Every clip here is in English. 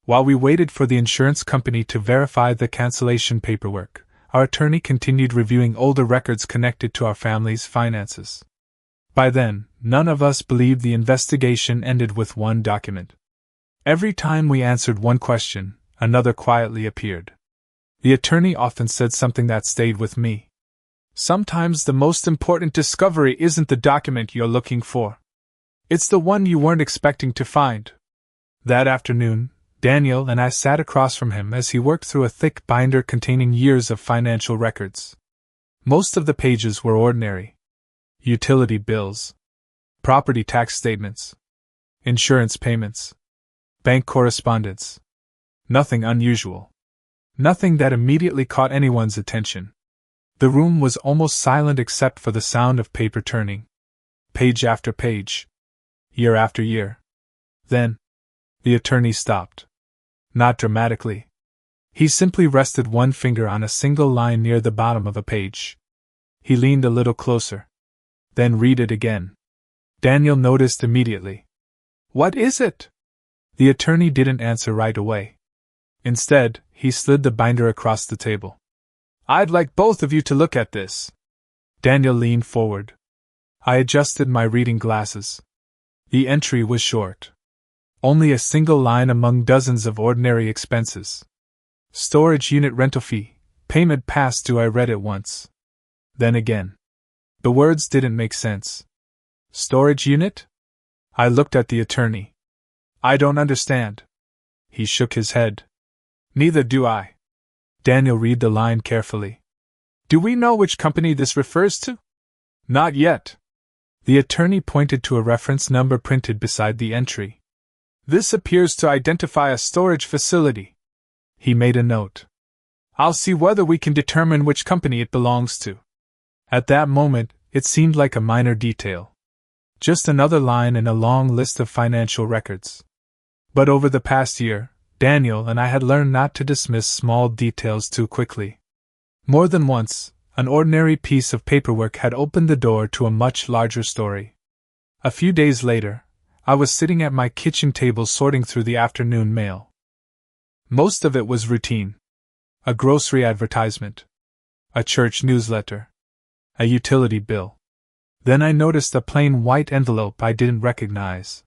While we waited for the insurance company to verify the cancellation paperwork, our attorney continued reviewing older records connected to our family's finances. By then, none of us believed the investigation ended with one document. Every time we answered one question, another quietly appeared. The attorney often said something that stayed with me. Sometimes the most important discovery isn't the document you're looking for. It's the one you weren't expecting to find. That afternoon, Daniel and I sat across from him as he worked through a thick binder containing years of financial records. Most of the pages were ordinary. Utility bills, property tax statements, insurance payments, bank correspondence. Nothing unusual. Nothing that immediately caught anyone's attention. The room was almost silent except for the sound of paper turning. Page after page. Year after year. Then, the attorney stopped. Not dramatically. He simply rested one finger on a single line near the bottom of a page. He leaned a little closer. Then read it again. Daniel noticed immediately. "What is it?" The attorney didn't answer right away. Instead, he slid the binder across the table. "I'd like both of you to look at this." Daniel leaned forward. I adjusted my reading glasses. The entry was short. Only a single line among dozens of ordinary expenses. Storage unit rental fee, payment past due. I read it once. Then again. The words didn't make sense. Storage unit? I looked at the attorney. "I don't understand." He shook his head. "Neither do I." Daniel read the line carefully. "Do we know which company this refers to?" "Not yet." The attorney pointed to a reference number printed beside the entry. "This appears to identify a storage facility." He made a note. "I'll see whether we can determine which company it belongs to." At that moment, it seemed like a minor detail. Just another line in a long list of financial records. But over the past year, Daniel and I had learned not to dismiss small details too quickly. More than once, an ordinary piece of paperwork had opened the door to a much larger story. A few days later, I was sitting at my kitchen table sorting through the afternoon mail. Most of it was routine. A grocery advertisement. A church newsletter. A utility bill. Then I noticed a plain white envelope I didn't recognize.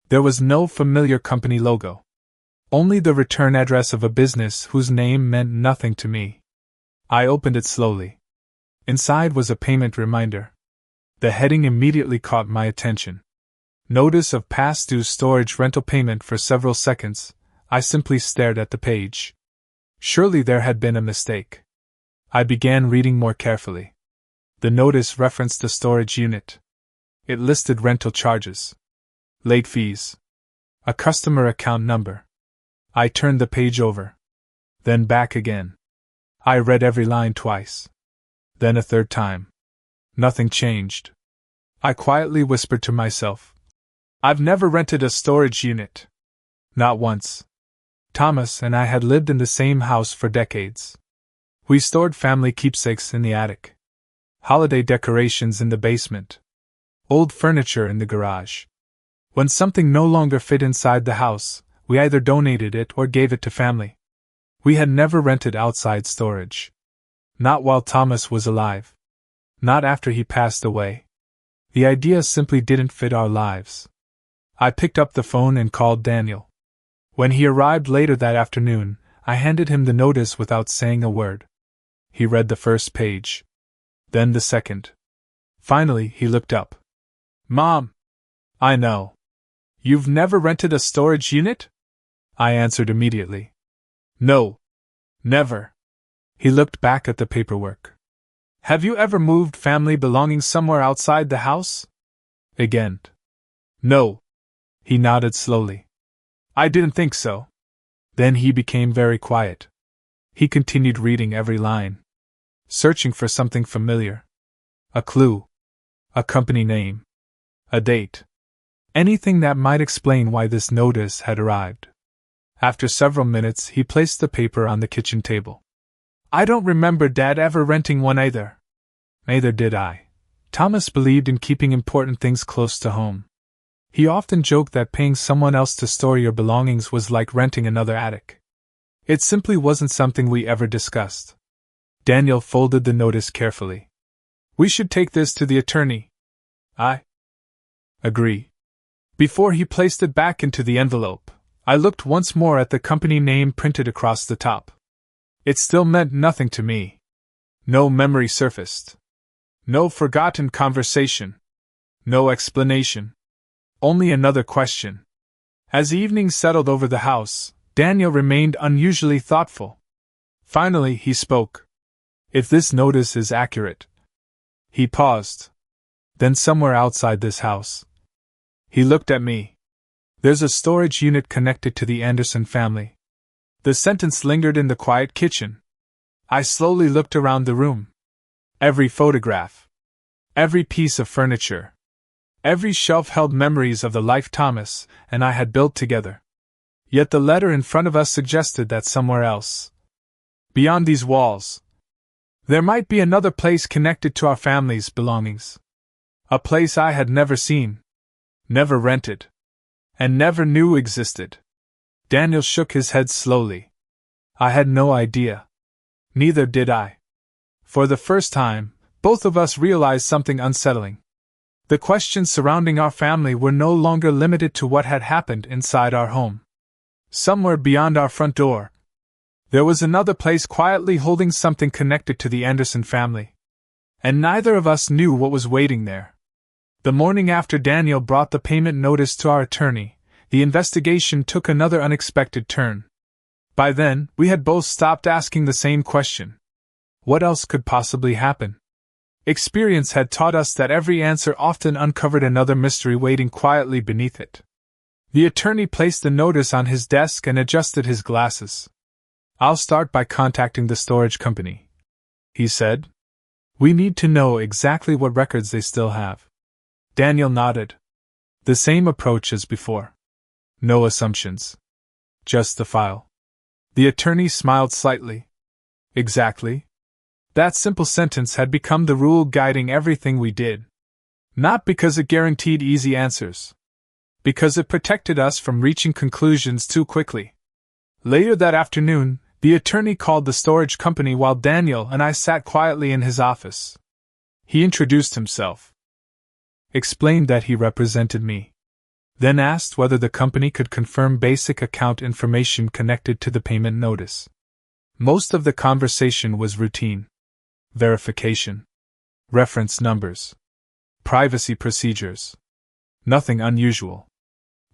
There was no familiar company logo. Only the return address of a business whose name meant nothing to me. I opened it slowly. Inside was a payment reminder. The heading immediately caught my attention. Notice of past due storage rental payment. For several seconds, I simply stared at the page. Surely there had been a mistake. I began reading more carefully. The notice referenced a storage unit. It listed rental charges, late fees, a customer account number. I turned the page over. Then back again. I read every line twice. Then a third time. Nothing changed. I quietly whispered to myself, "I've never rented a storage unit." Not once. Thomas and I had lived in the same house for decades. We stored family keepsakes in the attic. Holiday decorations in the basement. Old furniture in the garage. When something no longer fit inside the house, we either donated it or gave it to family. We had never rented outside storage. Not while Thomas was alive. Not after he passed away. The idea simply didn't fit our lives. I picked up the phone and called Daniel. When he arrived later that afternoon, I handed him the notice without saying a word. He read the first page. Then the second. Finally, he looked up. "Mom! I know. You've never rented a storage unit?" I answered immediately. "No. Never." He looked back at the paperwork. "Have you ever moved family belongings somewhere outside the house?" Again. "No." He nodded slowly. "I didn't think so." Then he became very quiet. He continued reading every line, searching for something familiar. A clue. A company name. A date. Anything that might explain why this notice had arrived. After several minutes, he placed the paper on the kitchen table. "I don't remember Dad ever renting one either." Neither did I. Thomas believed in keeping important things close to home. He often joked that paying someone else to store your belongings was like renting another attic. It simply wasn't something we ever discussed. Daniel folded the notice carefully. We should take this to the attorney. I agree. Before he placed it back into the envelope, I looked once more at the company name printed across the top. It still meant nothing to me. No memory surfaced. No forgotten conversation. No explanation. Only another question. As evening settled over the house, Daniel remained unusually thoughtful. Finally, he spoke. If this notice is accurate. He paused. Then somewhere outside this house. He looked at me. There's a storage unit connected to the Anderson family. The sentence lingered in the quiet kitchen. I slowly looked around the room. Every photograph. Every piece of furniture. Every shelf held memories of the life Thomas and I had built together. Yet the letter in front of us suggested that somewhere else, beyond these walls, there might be another place connected to our family's belongings. A place I had never seen, never rented, and never knew existed. Daniel shook his head slowly. I had no idea. Neither did I. For the first time, both of us realized something unsettling. The questions surrounding our family were no longer limited to what had happened inside our home. Somewhere beyond our front door, there was another place quietly holding something connected to the Anderson family. And neither of us knew what was waiting there. The morning after Daniel brought the payment notice to our attorney, the investigation took another unexpected turn. By then, we had both stopped asking the same question. What else could possibly happen? Experience had taught us that every answer often uncovered another mystery waiting quietly beneath it. The attorney placed the notice on his desk and adjusted his glasses. I'll start by contacting the storage company, he said. We need to know exactly what records they still have. Daniel nodded. The same approach as before. No assumptions. Just the file. The attorney smiled slightly. Exactly. That simple sentence had become the rule guiding everything we did. Not because it guaranteed easy answers. Because it protected us from reaching conclusions too quickly. Later that afternoon, the attorney called the storage company while Daniel and I sat quietly in his office. He introduced himself. Explained that he represented me. Then asked whether the company could confirm basic account information connected to the payment notice. Most of the conversation was routine. Verification. Reference numbers. Privacy procedures. Nothing unusual.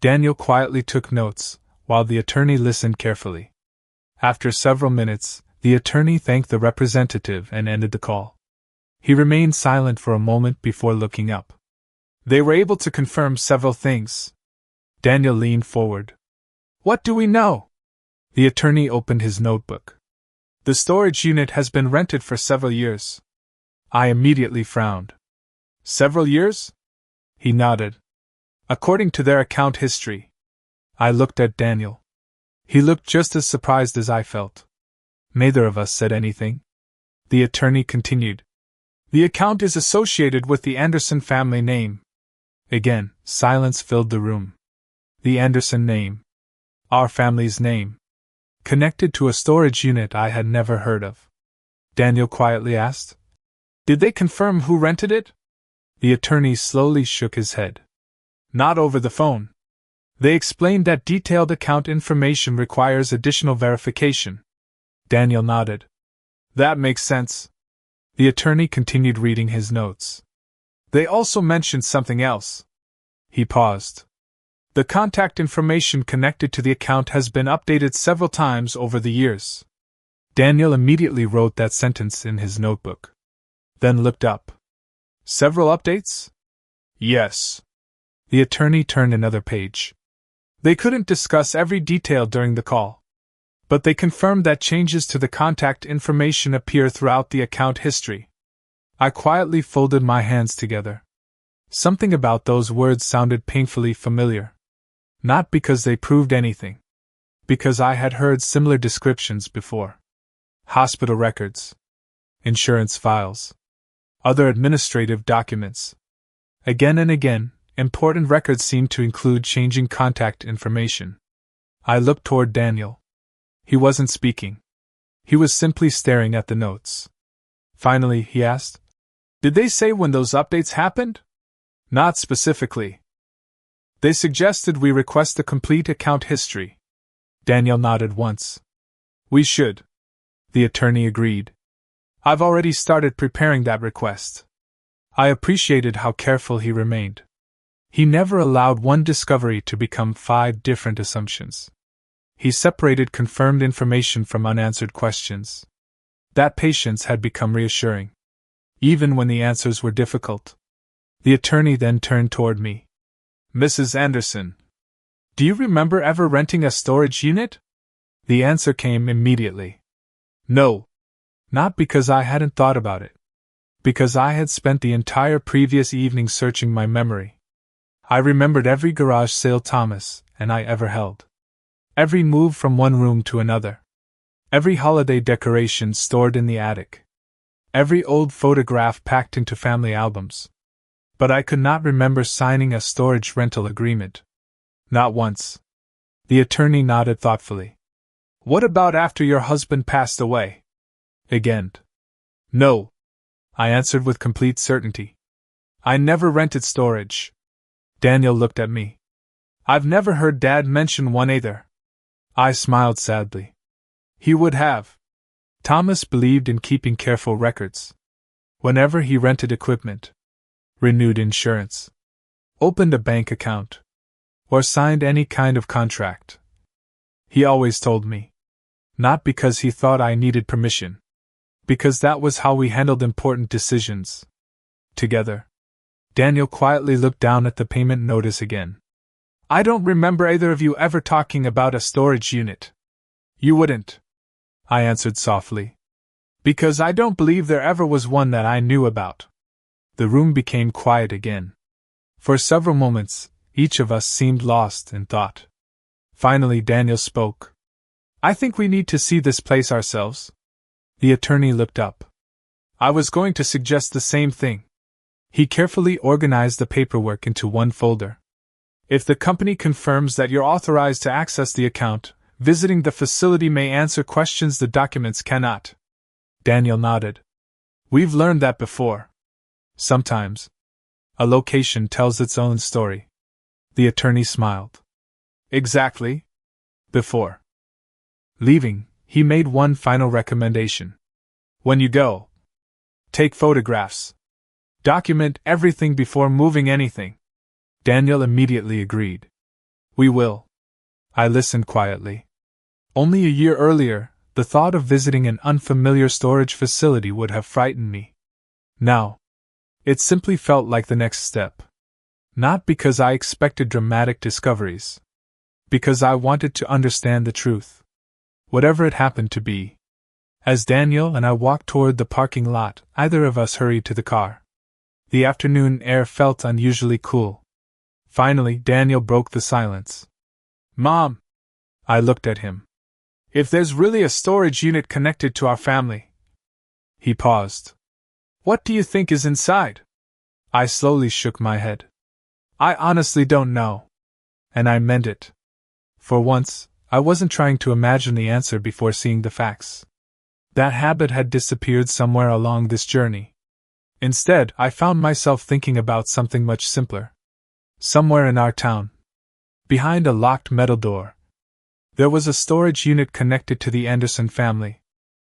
Daniel quietly took notes, while the attorney listened carefully. After several minutes, the attorney thanked the representative and ended the call. He remained silent for a moment before looking up. They were able to confirm several things. Daniel leaned forward. What do we know? The attorney opened his notebook. The storage unit has been rented for several years. I immediately frowned. Several years? He nodded. According to their account history. I looked at Daniel. He looked just as surprised as I felt. Neither of us said anything. The attorney continued. The account is associated with the Anderson family name. Again, silence filled the room. The Anderson name. Our family's name. Connected to a storage unit I had never heard of. Daniel quietly asked. Did they confirm who rented it? The attorney slowly shook his head. Not over the phone. They explained that detailed account information requires additional verification. Daniel nodded. That makes sense. The attorney continued reading his notes. They also mentioned something else. He paused. The contact information connected to the account has been updated several times over the years. Daniel immediately wrote that sentence in his notebook. Then looked up. Several updates? Yes. The attorney turned another page. They couldn't discuss every detail during the call. But they confirmed that changes to the contact information appear throughout the account history. I quietly folded my hands together. Something about those words sounded painfully familiar. Not because they proved anything. Because I had heard similar descriptions before. Hospital records. Insurance files. Other administrative documents. Again and again, important records seemed to include changing contact information. I looked toward Daniel. He wasn't speaking. He was simply staring at the notes. Finally, he asked, "Did they say when those updates happened?" "Not specifically. They suggested we request a complete account history." Daniel nodded once. "We should," the attorney agreed. "I've already started preparing that request." I appreciated how careful he remained. He never allowed one discovery to become 5 different assumptions. He separated confirmed information from unanswered questions. That patience had become reassuring, even when the answers were difficult. The attorney then turned toward me. "Mrs. Anderson, do you remember ever renting a storage unit?" The answer came immediately. No. Not because I hadn't thought about it. Because I had spent the entire previous evening searching my memory. I remembered every garage sale Thomas and I ever held. Every move from one room to another. Every holiday decoration stored in the attic. Every old photograph packed into family albums. But I could not remember signing a storage rental agreement. Not once. The attorney nodded thoughtfully. "What about after your husband passed away?" Again. "No," I answered with complete certainty. "I never rented storage." Daniel looked at me. "I've never heard Dad mention one either." I smiled sadly. He would have. Thomas believed in keeping careful records. Whenever he rented equipment, renewed insurance, opened a bank account, or signed any kind of contract, he always told me. Not because he thought I needed permission. Because that was how we handled important decisions. Together. Daniel quietly looked down at the payment notice again. "I don't remember either of you ever talking about a storage unit." "You wouldn't," I answered softly. "Because I don't believe there ever was one that I knew about." The room became quiet again. For several moments, each of us seemed lost in thought. Finally, Daniel spoke. "I think we need to see this place ourselves." The attorney looked up. I was going to suggest the same thing. He carefully organized the paperwork into one folder. "If the company confirms that you're authorized to access the account, visiting the facility may answer questions the documents cannot." Daniel nodded. "We've learned that before." Sometimes. A location tells its own story. The attorney smiled. "Exactly. Before leaving, he made one final recommendation. When you go, take photographs. Document everything before moving anything." Daniel immediately agreed. "We will." I listened quietly. Only a year earlier, the thought of visiting an unfamiliar storage facility would have frightened me. Now, it simply felt like the next step. Not because I expected dramatic discoveries. Because I wanted to understand the truth. Whatever it happened to be. As Daniel and I walked toward the parking lot, either of us hurried to the car. The afternoon air felt unusually cool. Finally, Daniel broke the silence. "Mom!" I looked at him. "If there's really a storage unit connected to our family..." He paused. "What do you think is inside?" I slowly shook my head. "I honestly don't know." And I meant it. For once, I wasn't trying to imagine the answer before seeing the facts. That habit had disappeared somewhere along this journey. Instead, I found myself thinking about something much simpler. Somewhere in our town, behind a locked metal door, there was a storage unit connected to the Anderson family.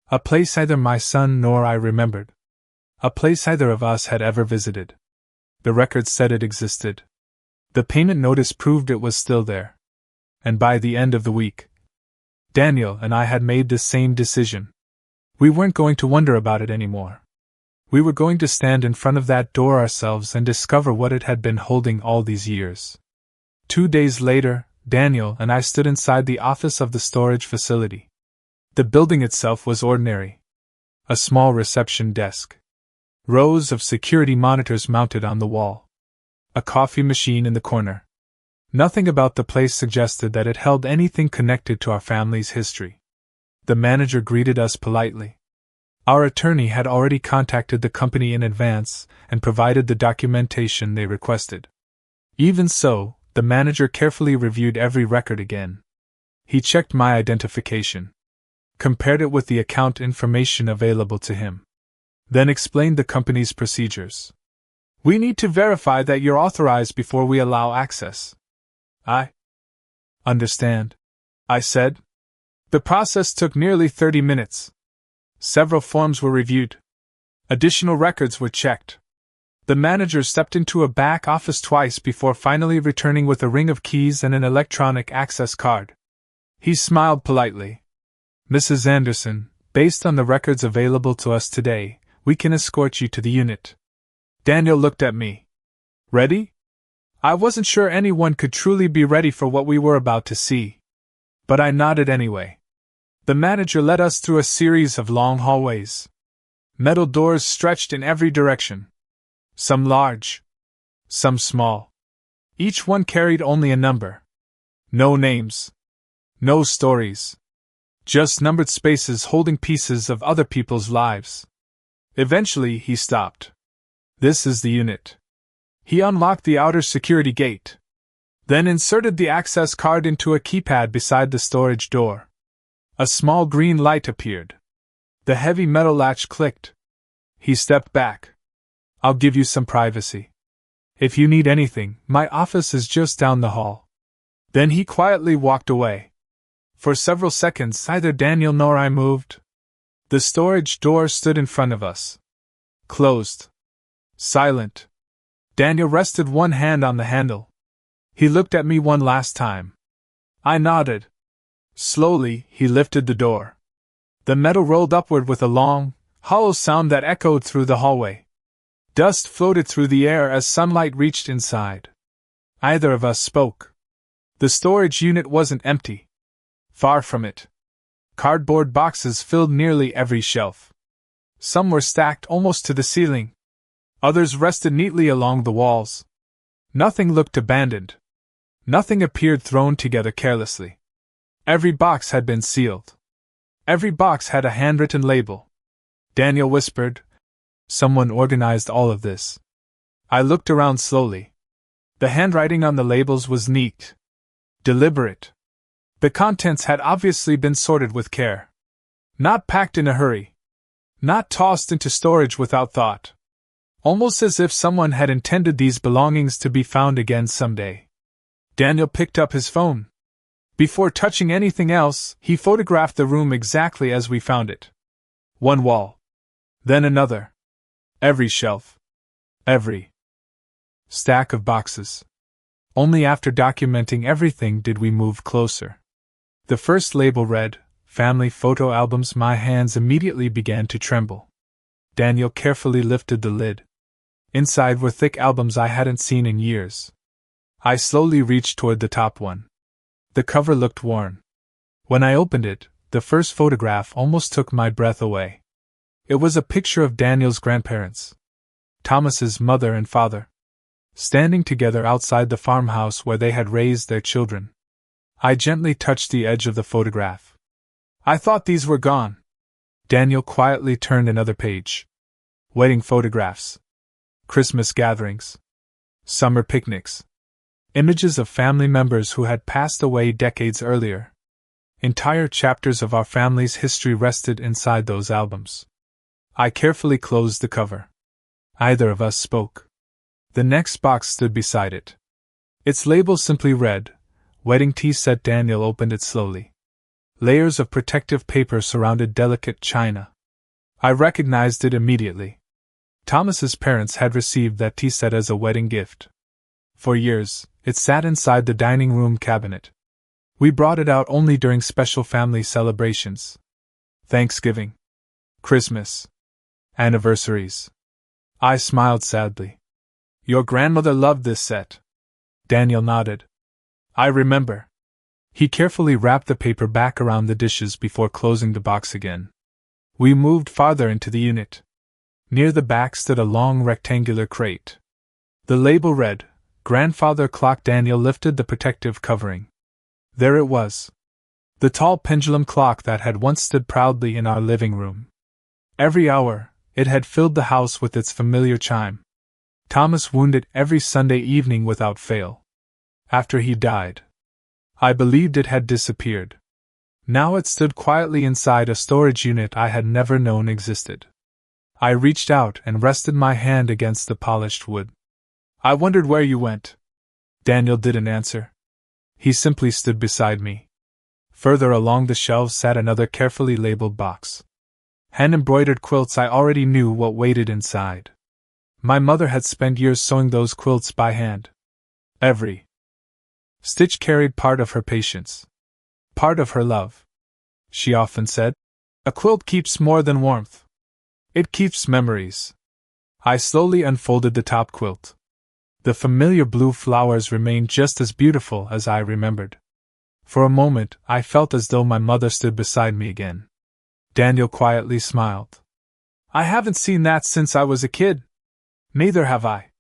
A place neither my son nor I remembered. A place neither of us had ever visited. The records said it existed. The payment notice proved it was still there. And by the end of the week, Daniel and I had made the same decision. We weren't going to wonder about it anymore. We were going to stand in front of that door ourselves and discover what it had been holding all these years. 2 days later, Daniel and I stood inside the office of the storage facility. The building itself was ordinary. A small reception desk. Rows of security monitors mounted on the wall. A coffee machine in the corner. Nothing about the place suggested that it held anything connected to our family's history. The manager greeted us politely. Our attorney had already contacted the company in advance and provided the documentation they requested. Even so, the manager carefully reviewed every record again. He checked my identification, compared it with the account information available to him, then explained the company's procedures. We need to verify that you're authorized before we allow access. I understand, I said. The process took nearly 30 minutes. Several forms were reviewed. Additional records were checked. The manager stepped into a back office twice before finally returning with a ring of keys and an electronic access card. He smiled politely. Mrs. Anderson, based on the records available to us today, we can escort you to the unit. Daniel looked at me. Ready? I wasn't sure anyone could truly be ready for what we were about to see. But I nodded anyway. The manager led us through a series of long hallways. Metal doors stretched in every direction. Some large, some small. Each one carried only a number. No names. No stories. Just numbered spaces holding pieces of other people's lives. Eventually, he stopped. This is the unit. He unlocked the outer security gate, then inserted the access card into a keypad beside the storage door. A small green light appeared. The heavy metal latch clicked. He stepped back. I'll give you some privacy. If you need anything, my office is just down the hall. Then he quietly walked away. For several seconds, neither Daniel nor I moved. The storage door stood in front of us. Closed. Silent. Daniel rested one hand on the handle. He looked at me one last time. I nodded. Slowly, he lifted the door. The metal rolled upward with a long, hollow sound that echoed through the hallway. Dust floated through the air as sunlight reached inside. Neither of us spoke. The storage unit wasn't empty. Far from it. Cardboard boxes filled nearly every shelf. Some were stacked almost to the ceiling. Others rested neatly along the walls. Nothing looked abandoned. Nothing appeared thrown together carelessly. Every box had been sealed. Every box had a handwritten label. Daniel whispered, "Someone organized all of this." I looked around slowly. The handwriting on the labels was neat. Deliberate. The contents had obviously been sorted with care. Not packed in a hurry. Not tossed into storage without thought. Almost as if someone had intended these belongings to be found again someday. Daniel picked up his phone. Before touching anything else, he photographed the room exactly as we found it. One wall. Then another. Every shelf. Every stack of boxes. Only after documenting everything did we move closer. The first label read, "Family Photo Albums." My hands immediately began to tremble. Daniel carefully lifted the lid. Inside were thick albums I hadn't seen in years. I slowly reached toward the top one. The cover looked worn. When I opened it, the first photograph almost took my breath away. It was a picture of Daniel's grandparents, Thomas's mother and father, standing together outside the farmhouse where they had raised their children. I gently touched the edge of the photograph. I thought these were gone. Daniel quietly turned another page. Wedding photographs. Christmas gatherings. Summer picnics. Images of family members who had passed away decades earlier. Entire chapters of our family's history rested inside those albums. I carefully closed the cover. Neither of us spoke. The next box stood beside it. Its label simply read, "Wedding tea set." Daniel opened it slowly. Layers of protective paper surrounded delicate china. I recognized it immediately. Thomas's parents had received that tea set as a wedding gift. For years, it sat inside the dining room cabinet. We brought it out only during special family celebrations. Thanksgiving. Christmas. Anniversaries. I smiled sadly. Your grandmother loved this set. Daniel nodded. I remember. He carefully wrapped the paper back around the dishes before closing the box again. We moved farther into the unit. Near the back stood a long rectangular crate. The label read, "Grandfather Clock." Daniel lifted the protective covering. There it was. The tall pendulum clock that had once stood proudly in our living room. Every hour, it had filled the house with its familiar chime. Thomas wounded every Sunday evening without fail. After he died, I believed it had disappeared. Now it stood quietly inside a storage unit I had never known existed. I reached out and rested my hand against the polished wood. I wondered where you went. Daniel didn't answer. He simply stood beside me. Further along the shelves sat another carefully labeled box. Hand-embroidered quilts I already knew what waited inside. My mother had spent years sewing those quilts by hand. Every stitch carried part of her patience, part of her love. She often said, "A quilt keeps more than warmth. It keeps memories." I slowly unfolded the top quilt. The familiar blue flowers remained just as beautiful as I remembered. For a moment, I felt as though my mother stood beside me again. Daniel quietly smiled. "I haven't seen that since I was a kid." "Neither have I."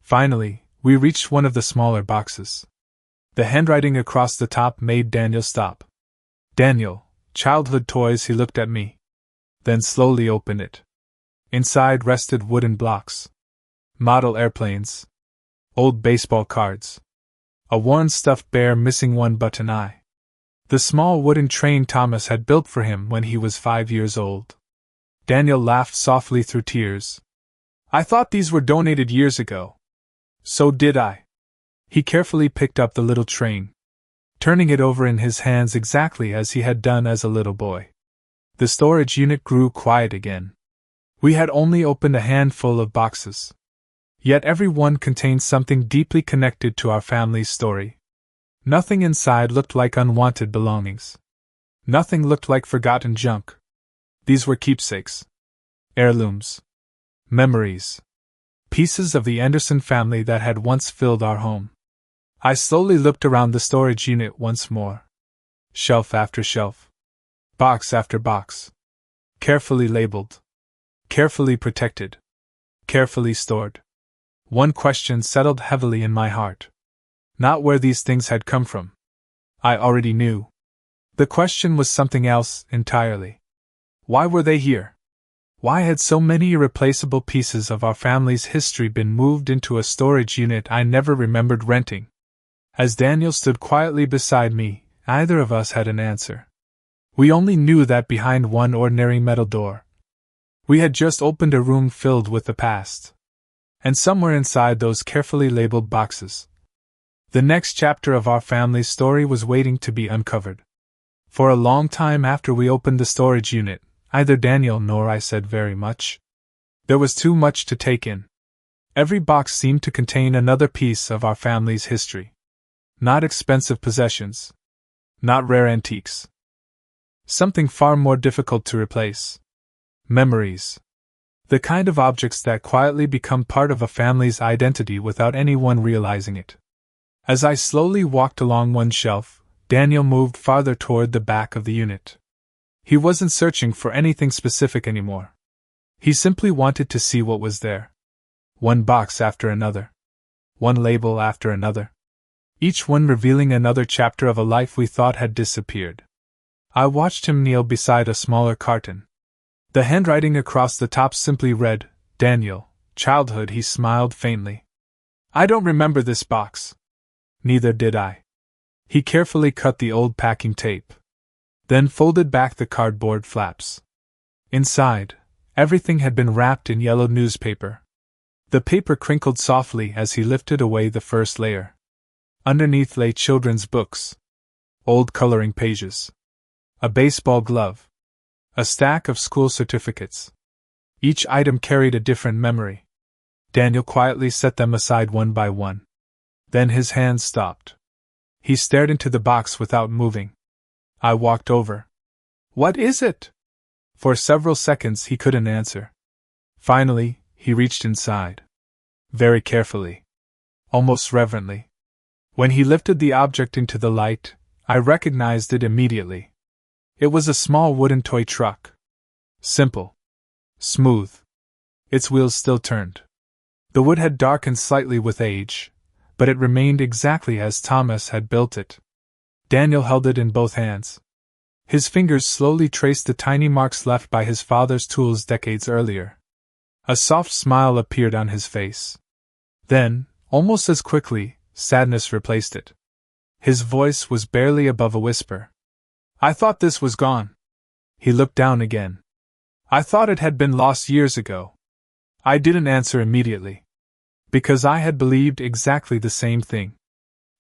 Finally, we reached one of the smaller boxes. The handwriting across the top made Daniel stop. "Daniel, childhood toys," he looked at me. Then slowly opened it. Inside rested wooden blocks. Model airplanes. Old baseball cards. A worn stuffed bear missing one button eye. The small wooden train Thomas had built for him when he was 5 years old. Daniel laughed softly through tears. "I thought these were donated years ago." "So did I." He carefully picked up the little train, turning it over in his hands exactly as he had done as a little boy. The storage unit grew quiet again. We had only opened a handful of boxes. Yet every one contained something deeply connected to our family's story. Nothing inside looked like unwanted belongings. Nothing looked like forgotten junk. These were keepsakes. Heirlooms. Memories. Pieces of the Anderson family that had once filled our home. I slowly looked around the storage unit once more. Shelf after shelf. Box after box. Carefully labeled. Carefully protected. Carefully stored. One question settled heavily in my heart. Not where these things had come from. I already knew. The question was something else entirely. Why were they here? Why had so many irreplaceable pieces of our family's history been moved into a storage unit I never remembered renting? As Daniel stood quietly beside me, neither of us had an answer. We only knew that behind one ordinary metal door, we had just opened a room filled with the past. And somewhere inside those carefully labeled boxes, the next chapter of our family's story was waiting to be uncovered. For a long time after we opened the storage unit, neither Daniel nor I said very much. There was too much to take in. Every box seemed to contain another piece of our family's history. Not expensive possessions. Not rare antiques. Something far more difficult to replace. Memories. The kind of objects that quietly become part of a family's identity without anyone realizing it. As I slowly walked along one shelf, Daniel moved farther toward the back of the unit. He wasn't searching for anything specific anymore. He simply wanted to see what was there. One box after another. One label after another. Each one revealing another chapter of a life we thought had disappeared. I watched him kneel beside a smaller carton. The handwriting across the top simply read, "Daniel, childhood." He smiled faintly. "I don't remember this box." Neither did I. He carefully cut the old packing tape, then folded back the cardboard flaps. Inside, everything had been wrapped in yellow newspaper. The paper crinkled softly as he lifted away the first layer. Underneath lay children's books, old coloring pages, a baseball glove, a stack of school certificates. Each item carried a different memory. Daniel quietly set them aside one by one. Then his hands stopped. He stared into the box without moving. I walked over. "What is it?" For several seconds he couldn't answer. Finally, he reached inside. Very carefully. Almost reverently. When he lifted the object into the light, I recognized it immediately. It was a small wooden toy truck. Simple. Smooth. Its wheels still turned. The wood had darkened slightly with age, but it remained exactly as Thomas had built it. Daniel held it in both hands. His fingers slowly traced the tiny marks left by his father's tools decades earlier. A soft smile appeared on his face. Then, almost as quickly, sadness replaced it. His voice was barely above a whisper. I thought this was gone. He looked down again. I thought it had been lost years ago. I didn't answer immediately. Because I had believed exactly the same thing.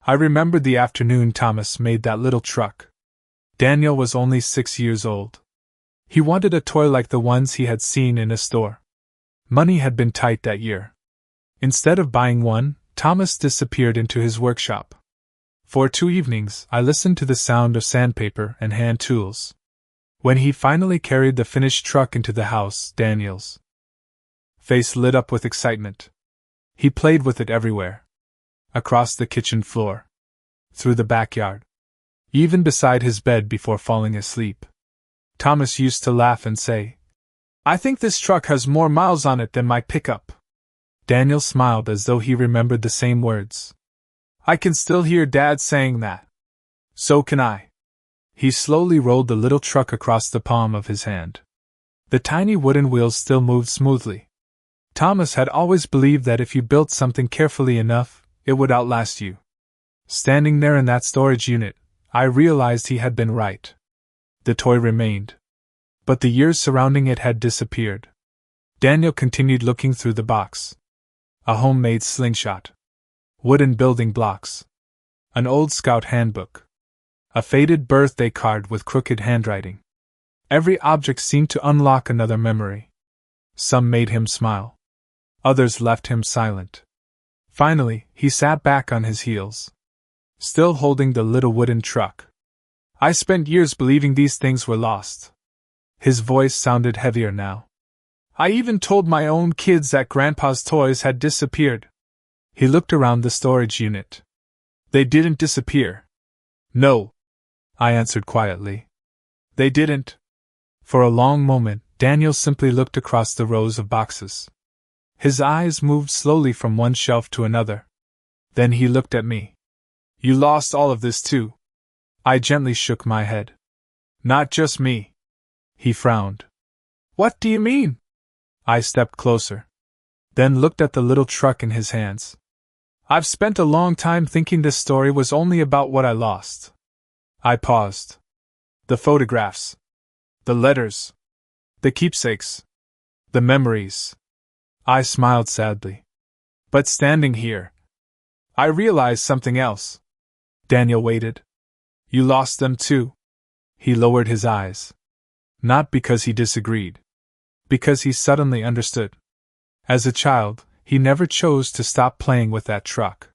I remembered the afternoon Thomas made that little truck. Daniel was only 6 years old. He wanted a toy like the ones he had seen in a store. Money had been tight that year. Instead of buying one, Thomas disappeared into his workshop. For 2 evenings, I listened to the sound of sandpaper and hand tools. When he finally carried the finished truck into the house, Daniel's face lit up with excitement. He played with it everywhere. Across the kitchen floor. Through the backyard. Even beside his bed before falling asleep. Thomas used to laugh and say, I think this truck has more miles on it than my pickup. Daniel smiled as though he remembered the same words. I can still hear Dad saying that. So can I. He slowly rolled the little truck across the palm of his hand. The tiny wooden wheels still moved smoothly. Thomas had always believed that if you built something carefully enough, it would outlast you. Standing there in that storage unit, I realized he had been right. The toy remained. But the years surrounding it had disappeared. Daniel continued looking through the box. A homemade slingshot. Wooden building blocks. An old scout handbook. A faded birthday card with crooked handwriting. Every object seemed to unlock another memory. Some made him smile. Others left him silent. Finally, he sat back on his heels. Still holding the little wooden truck. I spent years believing these things were lost. His voice sounded heavier now. I even told my own kids that Grandpa's toys had disappeared. He looked around the storage unit. They didn't disappear. No, I answered quietly. They didn't. For a long moment, Daniel simply looked across the rows of boxes. His eyes moved slowly from one shelf to another. Then he looked at me. You lost all of this too. I gently shook my head. Not just me. He frowned. What do you mean? I stepped closer. Then looked at the little truck in his hands. I've spent a long time thinking this story was only about what I lost. I paused. The photographs. The letters. The keepsakes. The memories. I smiled sadly. But standing here, I realized something else. Daniel waited. You lost them too. He lowered his eyes. Not because he disagreed. Because he suddenly understood. As a child, he never chose to stop playing with that truck.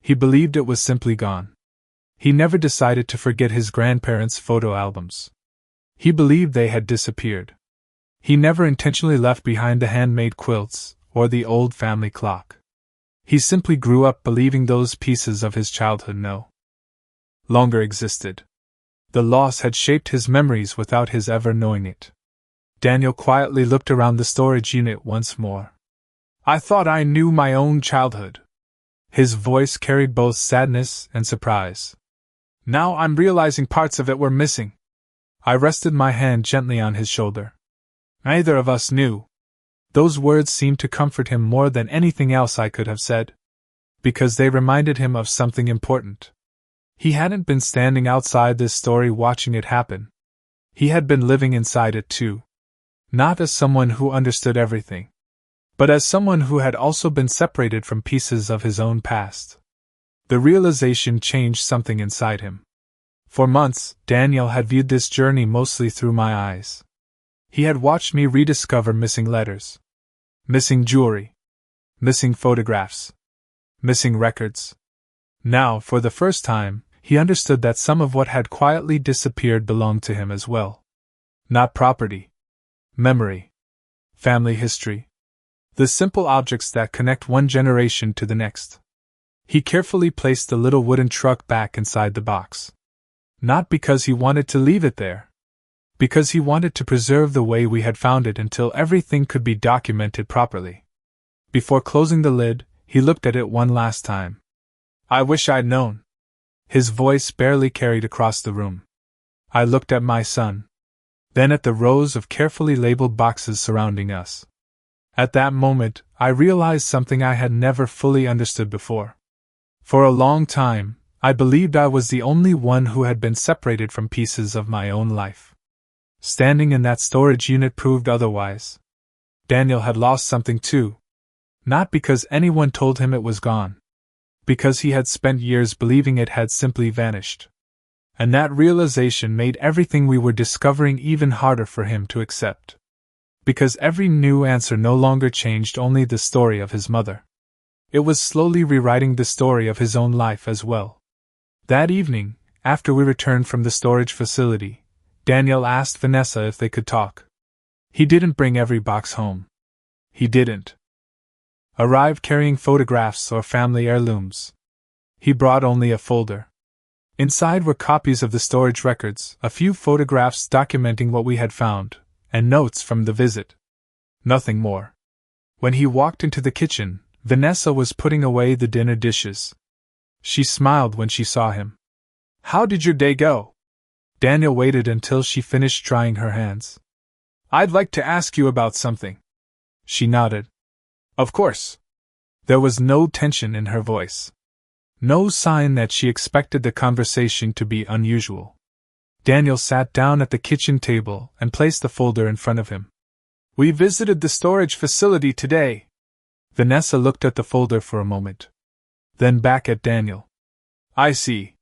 He believed it was simply gone. He never decided to forget his grandparents' photo albums. He believed they had disappeared. He never intentionally left behind the handmade quilts or the old family clock. He simply grew up believing those pieces of his childhood no longer existed. The loss had shaped his memories without his ever knowing it. Daniel quietly looked around the storage unit once more. I thought I knew my own childhood. His voice carried both sadness and surprise. Now I'm realizing parts of it were missing. I rested my hand gently on his shoulder. Neither of us knew. Those words seemed to comfort him more than anything else I could have said. Because they reminded him of something important. He hadn't been standing outside this story watching it happen. He had been living inside it too. Not as someone who understood everything, but as someone who had also been separated from pieces of his own past. The realization changed something inside him. For months, Daniel had viewed this journey mostly through my eyes. He had watched me rediscover missing letters, missing jewelry, missing photographs, missing records. Now, for the first time, he understood that some of what had quietly disappeared belonged to him as well. Not property, memory, family history. The simple objects that connect one generation to the next. He carefully placed the little wooden truck back inside the box. Not because he wanted to leave it there. Because he wanted to preserve the way we had found it until everything could be documented properly. Before closing the lid, he looked at it one last time. I wish I'd known. His voice barely carried across the room. I looked at my son. Then at the rows of carefully labeled boxes surrounding us. At that moment, I realized something I had never fully understood before. For a long time, I believed I was the only one who had been separated from pieces of my own life. Standing in that storage unit proved otherwise. Daniel had lost something too. Not because anyone told him it was gone. Because he had spent years believing it had simply vanished. And that realization made everything we were discovering even harder for him to accept. Because every new answer no longer changed only the story of his mother. It was slowly rewriting the story of his own life as well. That evening, after we returned from the storage facility, Daniel asked Vanessa if they could talk. He didn't bring every box home. He didn't arrive carrying photographs or family heirlooms. He brought only a folder. Inside were copies of the storage records, a few photographs documenting what we had found, and notes from the visit. Nothing more. When he walked into the kitchen, Vanessa was putting away the dinner dishes. She smiled when she saw him. "How did your day go?" Daniel waited until she finished drying her hands. "I'd like to ask you about something." She nodded. "Of course." There was no tension in her voice. No sign that she expected the conversation to be unusual. Daniel sat down at the kitchen table and placed the folder in front of him. "We visited the storage facility today." Vanessa looked at the folder for a moment. Then back at Daniel. "I see."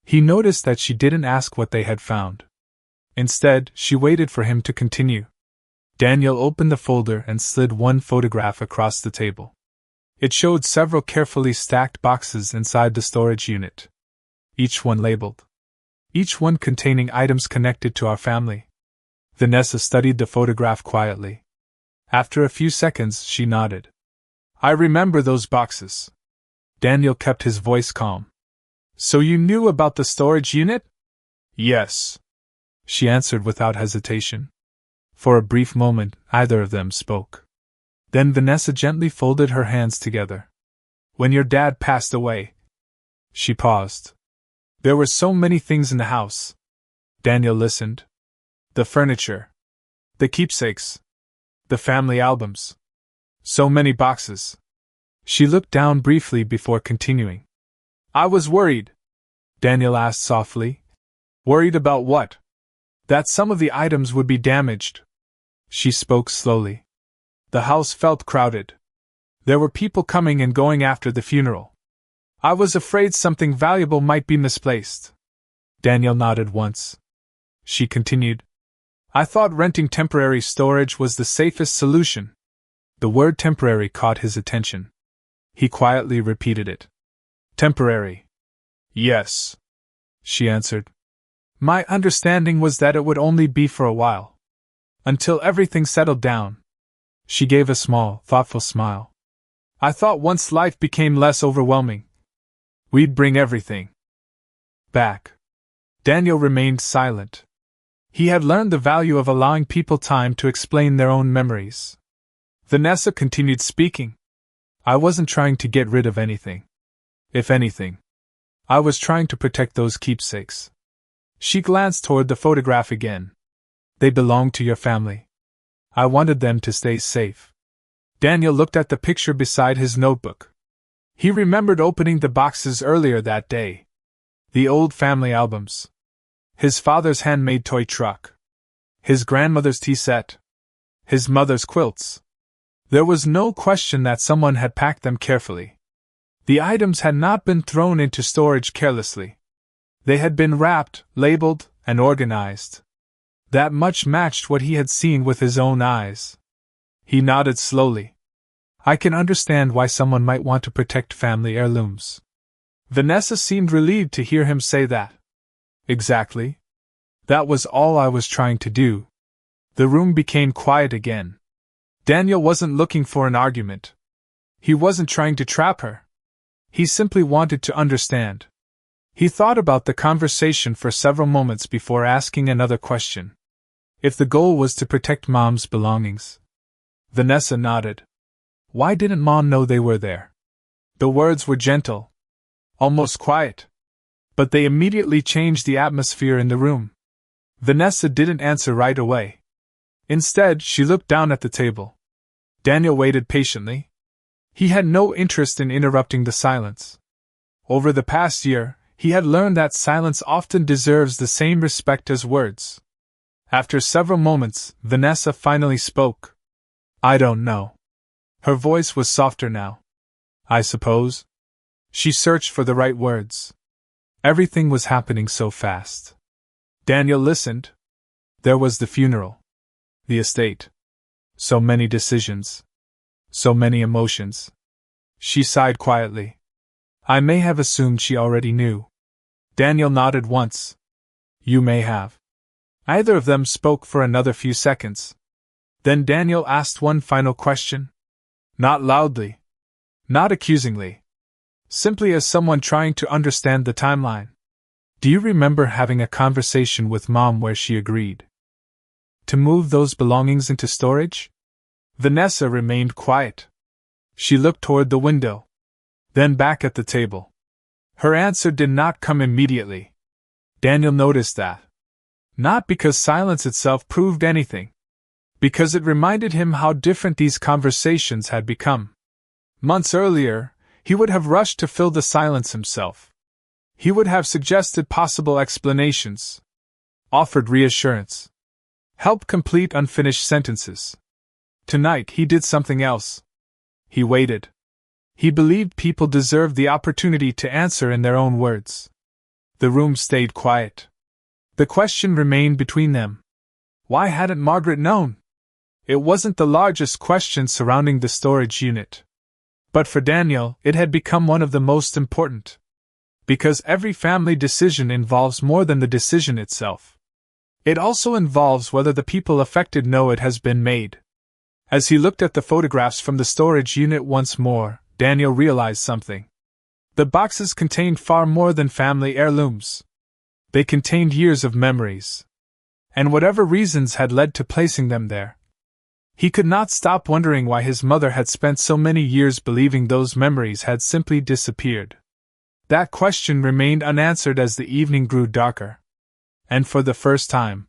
He noticed that she didn't ask what they had found. Instead, she waited for him to continue. Daniel opened the folder and slid one photograph across the table. It showed several carefully stacked boxes inside the storage unit. Each one labeled. Each one containing items connected to our family. Vanessa studied the photograph quietly. After a few seconds, she nodded. "I remember those boxes." Daniel kept his voice calm. "So you knew about the storage unit?" "Yes," she answered without hesitation. For a brief moment, neither of them spoke. Then Vanessa gently folded her hands together. "When your dad passed away..." She paused. "There were so many things in the house." Daniel listened. The furniture. The keepsakes. The family albums. So many boxes. She looked down briefly before continuing. "I was worried," Daniel asked softly. "Worried about what?" "That some of the items would be damaged." She spoke slowly. "The house felt crowded. There were people coming and going after the funeral. I was afraid something valuable might be misplaced." Daniel nodded once. She continued. "I thought renting temporary storage was the safest solution." The word temporary caught his attention. He quietly repeated it. "Temporary." "Yes," she answered. "My understanding was that it would only be for a while. Until everything settled down." She gave a small, thoughtful smile. "I thought once life became less overwhelming, we'd bring everything back." Daniel remained silent. He had learned the value of allowing people time to explain their own memories. Vanessa continued speaking. "I wasn't trying to get rid of anything. If anything, I was trying to protect those keepsakes." She glanced toward the photograph again. "They belonged to your family. I wanted them to stay safe." Daniel looked at the picture beside his notebook. He remembered opening the boxes earlier that day. The old family albums. His father's handmade toy truck. His grandmother's tea set. His mother's quilts. There was no question that someone had packed them carefully. The items had not been thrown into storage carelessly. They had been wrapped, labeled, and organized. That much matched what he had seen with his own eyes. He nodded slowly. "I can understand why someone might want to protect family heirlooms." Vanessa seemed relieved to hear him say that. "Exactly. That was all I was trying to do." The room became quiet again. Daniel wasn't looking for an argument. He wasn't trying to trap her. He simply wanted to understand. He thought about the conversation for several moments before asking another question. If the goal was to protect Mom's belongings. Vanessa nodded. Why didn't Mom know they were there? The words were gentle. Almost quiet. But they immediately changed the atmosphere in the room. Vanessa didn't answer right away. Instead, she looked down at the table. Daniel waited patiently. He had no interest in interrupting the silence. Over the past year, he had learned that silence often deserves the same respect as words. After several moments, Vanessa finally spoke. I don't know. Her voice was softer now. I suppose. She searched for the right words. Everything was happening so fast. Daniel listened. There was the funeral. The estate. So many decisions. So many emotions. She sighed quietly. I may have assumed she already knew. Daniel nodded once. You may have. Either of them spoke for another few seconds. Then Daniel asked one final question. Not loudly. Not accusingly. Simply as someone trying to understand the timeline. Do you remember having a conversation with Mom where she agreed to move those belongings into storage? Vanessa remained quiet. She looked toward the window, then back at the table. Her answer did not come immediately. Daniel noticed that. Not because silence itself proved anything. Because it reminded him how different these conversations had become. Months earlier, he would have rushed to fill the silence himself. He would have suggested possible explanations, offered reassurance, helped complete unfinished sentences. Tonight he did something else. He waited. He believed people deserved the opportunity to answer in their own words. The room stayed quiet. The question remained between them. Why hadn't Margaret known? It wasn't the largest question surrounding the storage unit. But for Daniel, it had become one of the most important. Because every family decision involves more than the decision itself. It also involves whether the people affected know it has been made. As he looked at the photographs from the storage unit once more, Daniel realized something. The boxes contained far more than family heirlooms. They contained years of memories. And whatever reasons had led to placing them there. He could not stop wondering why his mother had spent so many years believing those memories had simply disappeared. That question remained unanswered as the evening grew darker. And for the first time,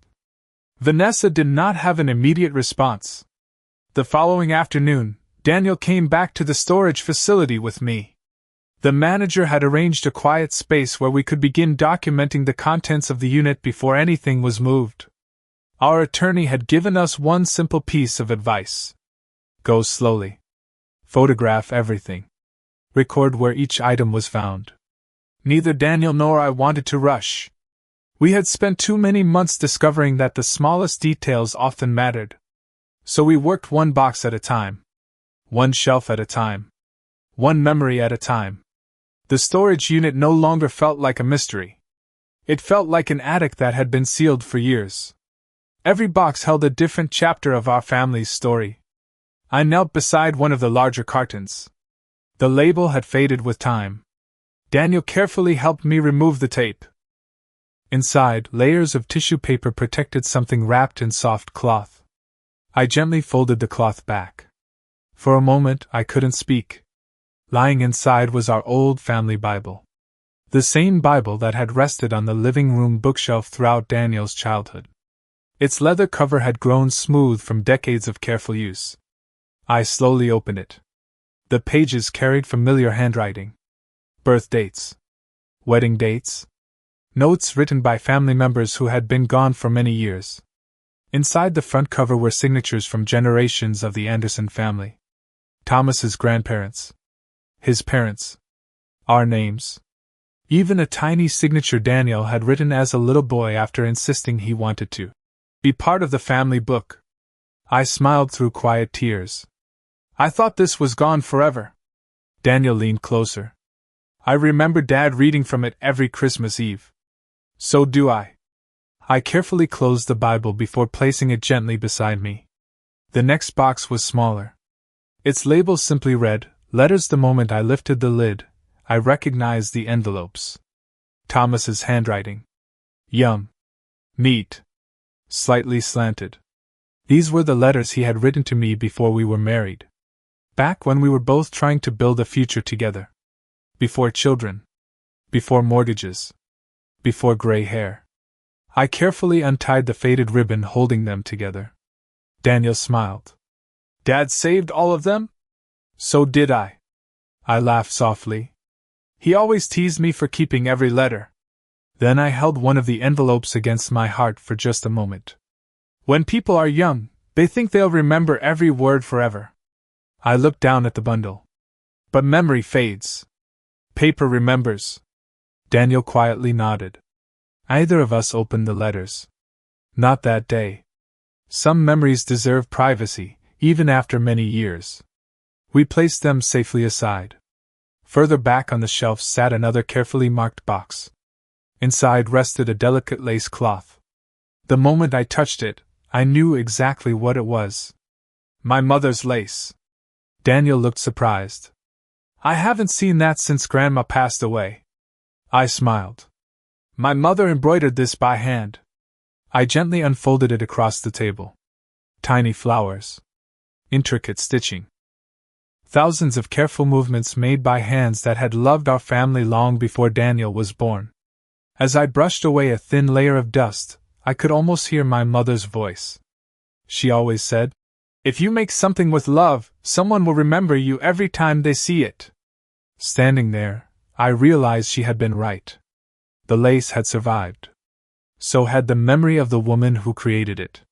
Vanessa did not have an immediate response. The following afternoon, Daniel came back to the storage facility with me. The manager had arranged a quiet space where we could begin documenting the contents of the unit before anything was moved. Our attorney had given us one simple piece of advice. Go slowly. Photograph everything. Record where each item was found. Neither Daniel nor I wanted to rush. We had spent too many months discovering that the smallest details often mattered. So we worked one box at a time. One shelf at a time. One memory at a time. The storage unit no longer felt like a mystery. It felt like an attic that had been sealed for years. Every box held a different chapter of our family's story. I knelt beside one of the larger cartons. The label had faded with time. Daniel carefully helped me remove the tape. Inside, layers of tissue paper protected something wrapped in soft cloth. I gently folded the cloth back. For a moment, I couldn't speak. Lying inside was our old family Bible. The same Bible that had rested on the living room bookshelf throughout Daniel's childhood. Its leather cover had grown smooth from decades of careful use. I slowly opened it. The pages carried familiar handwriting. Birth dates. Wedding dates. Notes written by family members who had been gone for many years. Inside the front cover were signatures from generations of the Anderson family. Thomas's grandparents. His parents. Our names. Even a tiny signature Daniel had written as a little boy after insisting he wanted to be part of the family book. I smiled through quiet tears. I thought this was gone forever. Daniel leaned closer. I remember Dad reading from it every Christmas Eve. So do I. I carefully closed the Bible before placing it gently beside me. The next box was smaller. Its label simply read, Letters. The moment I lifted the lid, I recognized the envelopes. Thomas's handwriting. Young. Neat. Slightly slanted. These were the letters he had written to me before we were married. Back when we were both trying to build a future together. Before children. Before mortgages. Before gray hair. I carefully untied the faded ribbon holding them together. Daniel smiled. Dad saved all of them? So did I. I laughed softly. He always teased me for keeping every letter. Then I held one of the envelopes against my heart for just a moment. When people are young, they think they'll remember every word forever. I looked down at the bundle. But memory fades. Paper remembers. Daniel quietly nodded. Neither of us opened the letters. Not that day. Some memories deserve privacy, even after many years. We placed them safely aside. Further back on the shelf sat another carefully marked box. Inside rested a delicate lace cloth. The moment I touched it, I knew exactly what it was. My mother's lace. Daniel looked surprised. I haven't seen that since Grandma passed away. I smiled. My mother embroidered this by hand. I gently unfolded it across the table. Tiny flowers. Intricate stitching. Thousands of careful movements made by hands that had loved our family long before Daniel was born. As I brushed away a thin layer of dust, I could almost hear my mother's voice. She always said, "If you make something with love, someone will remember you every time they see it." Standing there, I realized she had been right. The lace had survived. So had the memory of the woman who created it.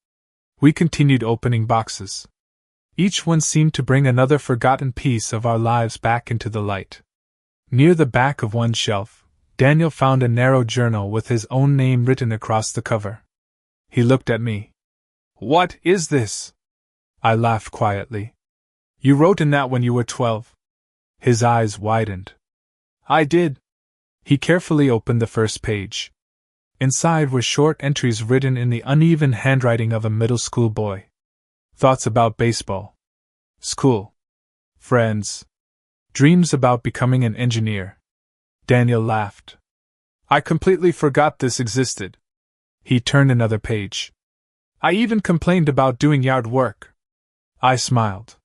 We continued opening boxes. Each one seemed to bring another forgotten piece of our lives back into the light. Near the back of one shelf, Daniel found a narrow journal with his own name written across the cover. He looked at me. "What is this?" I laughed quietly. "You wrote in that when you were 12. His eyes widened. "I did." He carefully opened the first page. Inside were short entries written in the uneven handwriting of a middle school boy. Thoughts about baseball. School. Friends. Dreams about becoming an engineer. Daniel laughed. "I completely forgot this existed." He turned another page. "I even complained about doing yard work." I smiled.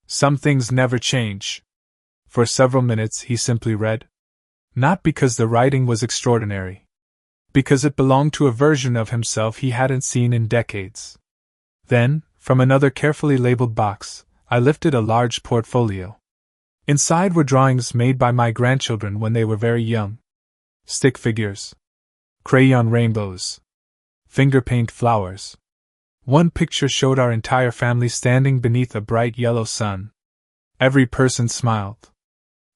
Some things never change. For several minutes he simply read. Not because the writing was extraordinary. Because it belonged to a version of himself he hadn't seen in decades. Then, from another carefully labeled box, I lifted a large portfolio. Inside were drawings made by my grandchildren when they were very young. Stick figures. Crayon rainbows. Finger paint flowers. One picture showed our entire family standing beneath a bright yellow sun. Every person smiled.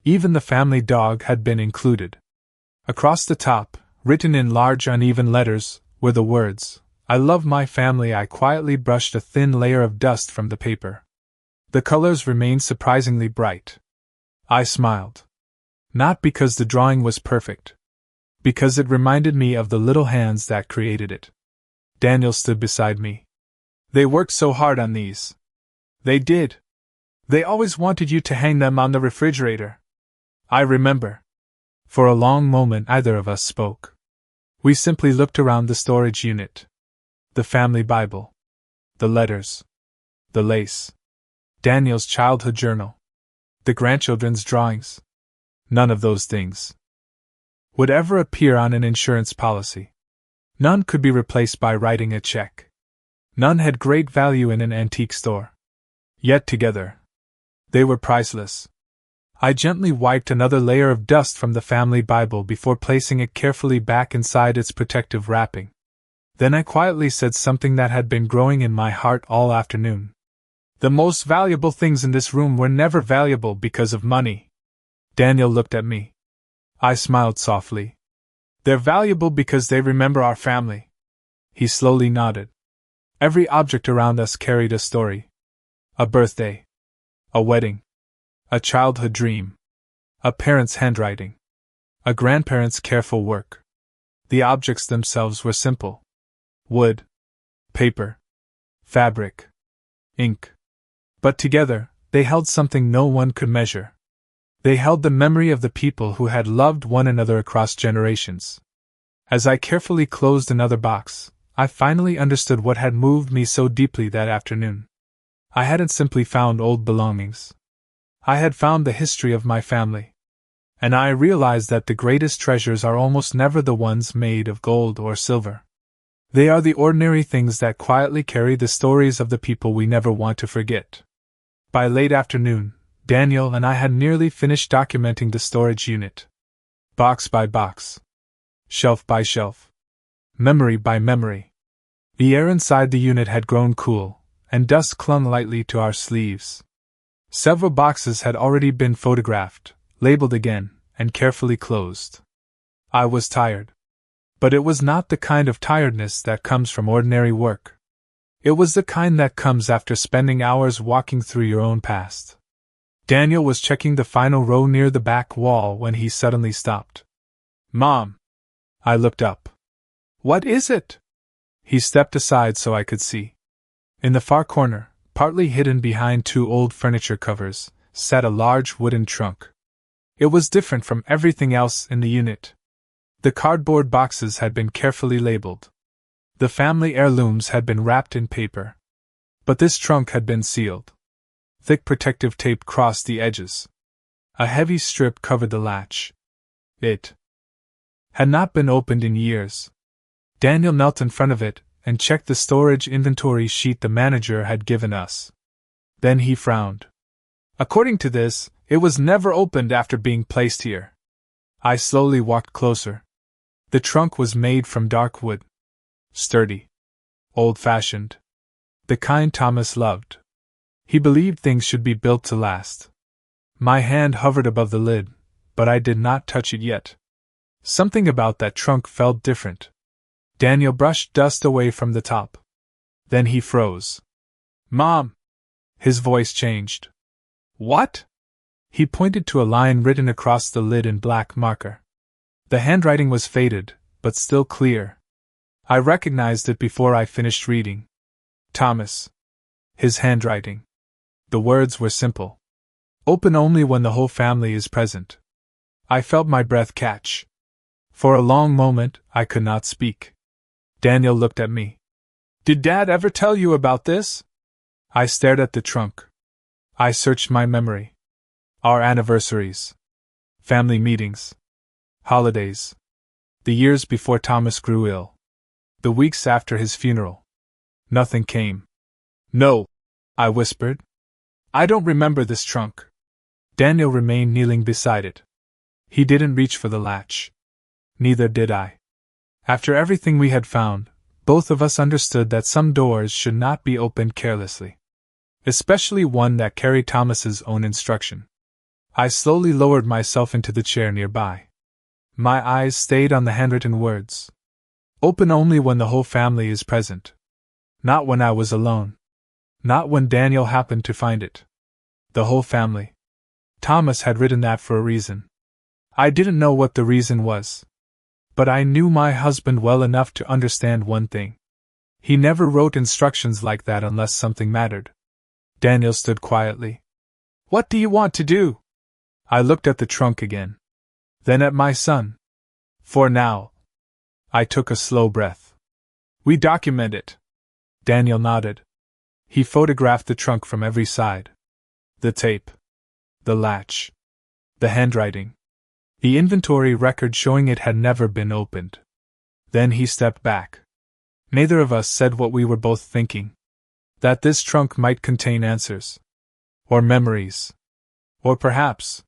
Even the family dog had been included. Across the top, written in large uneven letters, were the words, "I love my family." I quietly brushed a thin layer of dust from the paper. The colors remained surprisingly bright. I smiled. Not because the drawing was perfect. Because it reminded me of the little hands that created it. Daniel stood beside me. "They worked so hard on these." "They did. They always wanted you to hang them on the refrigerator." I remember. For a long moment neither of us spoke. We simply looked around the storage unit. The family Bible. The letters. The lace. Daniel's childhood journal. The grandchildren's drawings. None of those things would ever appear on an insurance policy. None could be replaced by writing a check. None had great value in an antique store. Yet together, they were priceless. I gently wiped another layer of dust from the family Bible before placing it carefully back inside its protective wrapping. Then I quietly said something that had been growing in my heart all afternoon. "The most valuable things in this room were never valuable because of money." Daniel looked at me. I smiled softly. "They're valuable because they remember our family." He slowly nodded. Every object around us carried a story. A birthday. A wedding. A childhood dream. A parent's handwriting. A grandparent's careful work. The objects themselves were simple. Wood. Paper. Fabric. Ink. But together, they held something no one could measure. They held the memory of the people who had loved one another across generations. As I carefully closed another box, I finally understood what had moved me so deeply that afternoon. I hadn't simply found old belongings. I had found the history of my family. And I realized that the greatest treasures are almost never the ones made of gold or silver. They are the ordinary things that quietly carry the stories of the people we never want to forget. By late afternoon, Daniel and I had nearly finished documenting the storage unit. Box by box. Shelf by shelf. Memory by memory. The air inside the unit had grown cool, and dust clung lightly to our sleeves. Several boxes had already been photographed, labeled again, and carefully closed. I was tired. But it was not the kind of tiredness that comes from ordinary work. It was the kind that comes after spending hours walking through your own past. Daniel was checking the final row near the back wall when he suddenly stopped. "Mom!" I looked up. "What is it?" He stepped aside so I could see. In the far corner, partly hidden behind two old furniture covers, sat a large wooden trunk. It was different from everything else in the unit. The cardboard boxes had been carefully labeled. The family heirlooms had been wrapped in paper. But this trunk had been sealed. Thick protective tape crossed the edges. A heavy strip covered the latch. It had not been opened in years. Daniel knelt in front of it and checked the storage inventory sheet the manager had given us. Then he frowned. "According to this, it was never opened after being placed here." I slowly walked closer. The trunk was made from dark wood. Sturdy. Old-fashioned. The kind Thomas loved. He believed things should be built to last. My hand hovered above the lid, but I did not touch it yet. Something about that trunk felt different. Daniel brushed dust away from the top. Then he froze. "Mom!" His voice changed. "What?" He pointed to a line written across the lid in black marker. The handwriting was faded, but still clear. I recognized it before I finished reading. Thomas. His handwriting. The words were simple. "Open only when the whole family is present." I felt my breath catch. For a long moment, I could not speak. Daniel looked at me. "Did Dad ever tell you about this?" I stared at the trunk. I searched my memory. Our anniversaries. Family meetings. Holidays. The years before Thomas grew ill. The weeks after his funeral. Nothing came. "No," I whispered. "I don't remember this trunk." Daniel remained kneeling beside it. He didn't reach for the latch. Neither did I. After everything we had found, both of us understood that some doors should not be opened carelessly. Especially one that carried Thomas's own instruction. I slowly lowered myself into the chair nearby. My eyes stayed on the handwritten words. Open only when the whole family is present. Not when I was alone. Not when Daniel happened to find it. The whole family. Thomas had written that for a reason. I didn't know what the reason was. But I knew my husband well enough to understand one thing. He never wrote instructions like that unless something mattered. Daniel stood quietly. "What do you want to do?" I looked at the trunk again. Then at my son. "For now." I took a slow breath. "We document it." Daniel nodded. He photographed the trunk from every side. The tape. The latch. The handwriting. The inventory record showing it had never been opened. Then he stepped back. Neither of us said what we were both thinking. That this trunk might contain answers. Or memories. Or perhaps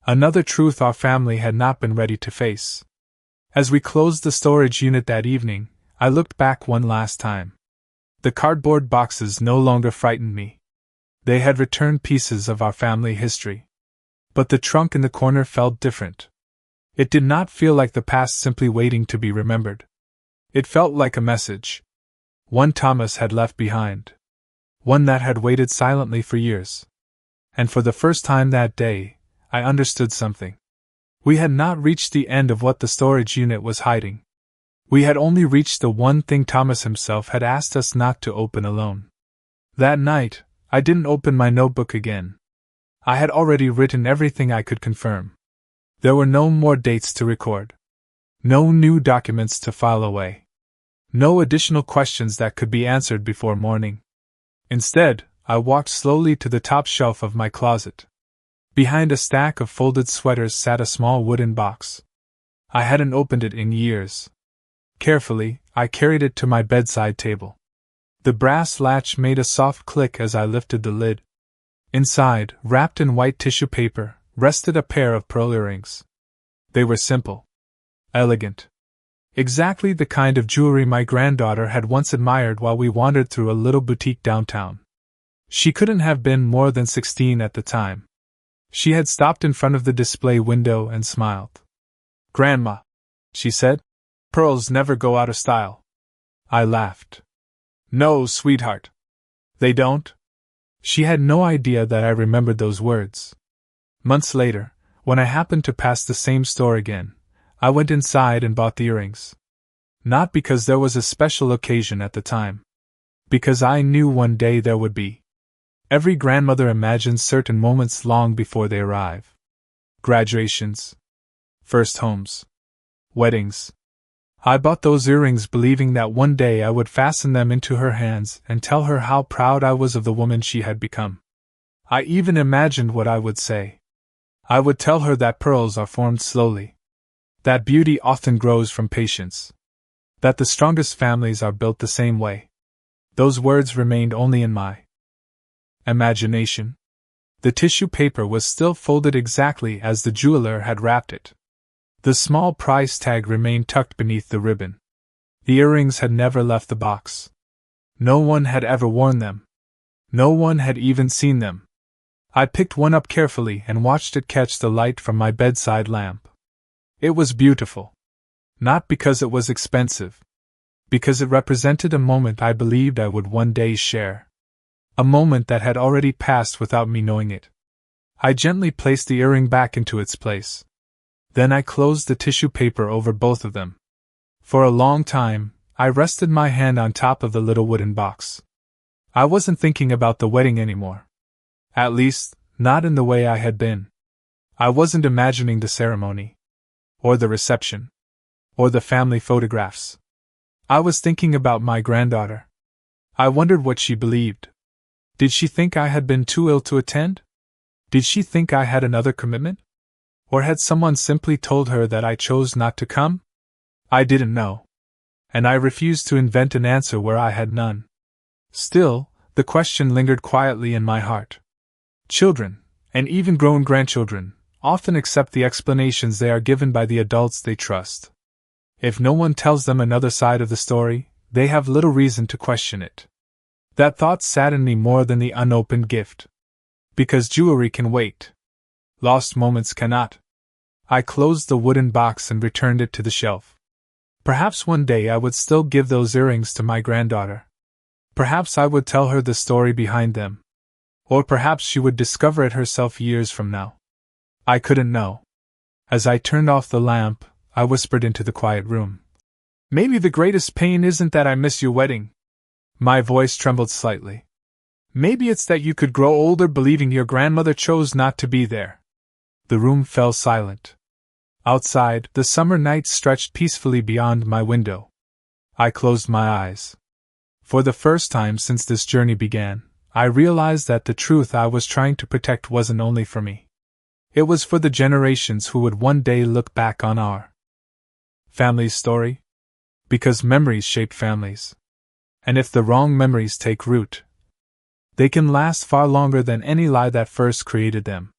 another truth our family had not been ready to face. As we closed the storage unit that evening, I looked back one last time. The cardboard boxes no longer frightened me. They had returned pieces of our family history. But the trunk in the corner felt different. It did not feel like the past simply waiting to be remembered. It felt like a message. One Thomas had left behind. One that had waited silently for years. And for the first time that day, I understood something. We had not reached the end of what the storage unit was hiding. We had only reached the one thing Thomas himself had asked us not to open alone. That night, I didn't open my notebook again. I had already written everything I could confirm. There were no more dates to record. No new documents to file away. No additional questions that could be answered before morning. Instead, I walked slowly to the top shelf of my closet. Behind a stack of folded sweaters sat a small wooden box. I hadn't opened it in years. Carefully, I carried it to my bedside table. The brass latch made a soft click as I lifted the lid. Inside, wrapped in white tissue paper, rested a pair of pearl earrings. They were simple, elegant. Exactly the kind of jewelry my granddaughter had once admired while we wandered through a little boutique downtown. She couldn't have been more than 16 at the time. She had stopped in front of the display window and smiled. "Grandma," she said, "pearls never go out of style." I laughed. "No, sweetheart. They don't?" She had no idea that I remembered those words. Months later, when I happened to pass the same store again, I went inside and bought the earrings. Not because there was a special occasion at the time. Because I knew one day there would be. Every grandmother imagines certain moments long before they arrive. Graduations. First homes. Weddings. I bought those earrings believing that one day I would fasten them into her hands and tell her how proud I was of the woman she had become. I even imagined what I would say. I would tell her that pearls are formed slowly. That beauty often grows from patience. That the strongest families are built the same way. Those words remained only in my imagination. The tissue paper was still folded exactly as the jeweler had wrapped it. The small price tag remained tucked beneath the ribbon. The earrings had never left the box. No one had ever worn them. No one had even seen them. I picked one up carefully and watched it catch the light from my bedside lamp. It was beautiful. Not because it was expensive. Because it represented a moment I believed I would one day share. A moment that had already passed without me knowing it. I gently placed the earring back into its place. Then I closed the tissue paper over both of them. For a long time, I rested my hand on top of the little wooden box. I wasn't thinking about the wedding anymore. At least, not in the way I had been. I wasn't imagining the ceremony. Or the reception. Or the family photographs. I was thinking about my granddaughter. I wondered what she believed. Did she think I had been too ill to attend? Did she think I had another commitment? Or had someone simply told her that I chose not to come? I didn't know. And I refused to invent an answer where I had none. Still, the question lingered quietly in my heart. Children, and even grown grandchildren, often accept the explanations they are given by the adults they trust. If no one tells them another side of the story, they have little reason to question it. That thought saddened me more than the unopened gift. Because jewelry can wait. Lost moments cannot. I closed the wooden box and returned it to the shelf. Perhaps one day I would still give those earrings to my granddaughter. Perhaps I would tell her the story behind them. Or perhaps she would discover it herself years from now. I couldn't know. As I turned off the lamp, I whispered into the quiet room. "Maybe the greatest pain isn't that I miss your wedding." My voice trembled slightly. "Maybe it's that you could grow older believing your grandmother chose not to be there." The room fell silent. Outside, the summer night stretched peacefully beyond my window. I closed my eyes. For the first time since this journey began, I realized that the truth I was trying to protect wasn't only for me. It was for the generations who would one day look back on our family's story. Because memories shape families. And if the wrong memories take root, they can last far longer than any lie that first created them.